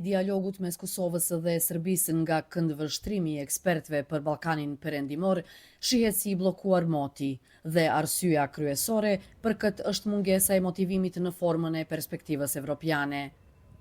Dialogut mes Kosovës dhe Serbisë nga këndvështrimi i ekspertëve për Ballkanin Perëndimor shihet si i bllokuar moti dhe arsyeja kryesore për këtë është mungesa e motivimit në formën e perspektivës evropiane.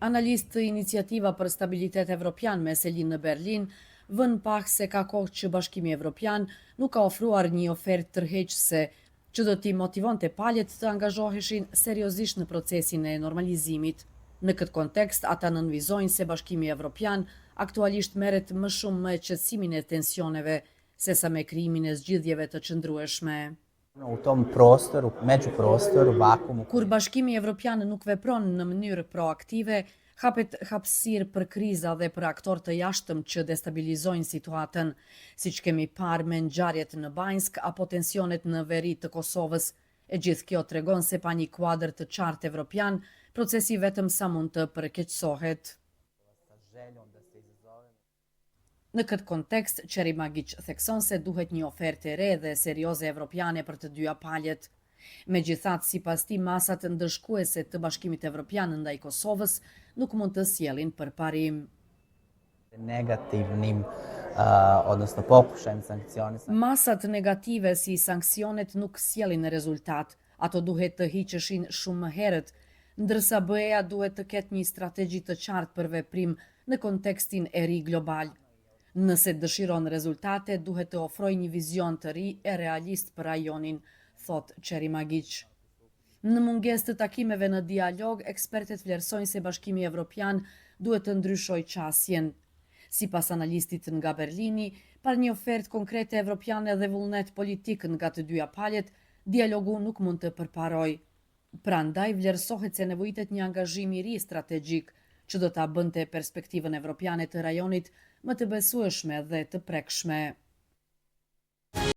Analist të Iniciativa për Stabilitet Evropian me selin në Berlin vën pak se ka kohë që Bashkimi Evropian nuk ka ofruar një ofertë tërheqëse që do t'i motivonte palët të angazhoheshin seriozisht në procesin e normalizimit. Në këtë kontekst, ata nënvizojnë se Bashkimi Evropian aktualisht merret më shumë me qetësimin e tensioneve sesa me krijimin e zgjidhjeve të qëndrueshme. U tom prostoru, međuprostoru, vakuumu. Kur Bashkimi Evropian nuk vepron në mënyrë proaktive, hapet hapësirë për kriza dhe për aktor të jashtëm që destabilizojnë situatën, siç kemi parë me ngjarjet në Banjsk apo tensionet në veri të Kosovës. E gjithë kjo tregon se pa një kuadër të qartë evropian, procesi vetëm sa mund të përkeqësohet. Në këtë kontekst, Qeri Magic thekson se duhet një ofertë e re dhe serioze evropiane për të dyja paljet. Megjithatë, sipas tij, masat ndëshkuese të Bashkimit Evropian ndaj Kosovës nuk mund të sjellin përparim. Negativnim, odnosno pokušajem sankcionisanja. Masat negative si sanksionet nuk sjellin rezultat, ato duhet të hiqeshin shumë më herët, ndërsa BE-ja duhet të ketë një strategji të qartë për veprim në kontekstin e ri global. Nëse dëshiron rezultate, duhet të ofrojë një vizion të ri e realist për rajonin, thot Qeri Magic. Në mungesë të takimeve në dialog, ekspertet vlerësojnë se Bashkimi Evropian duhet të ndryshojë qasjen. Sipas analistit nga Berlini, pa një ofertë konkrete evropiane dhe vullnet politik nga të dyja paljet, dialogu nuk mund të përparojë. Prandaj vlerësohet se nevojitet një angazhim i ri strategjik që do ta bënte perspektivën evropiane të rajonit më të besueshme dhe të prekshme.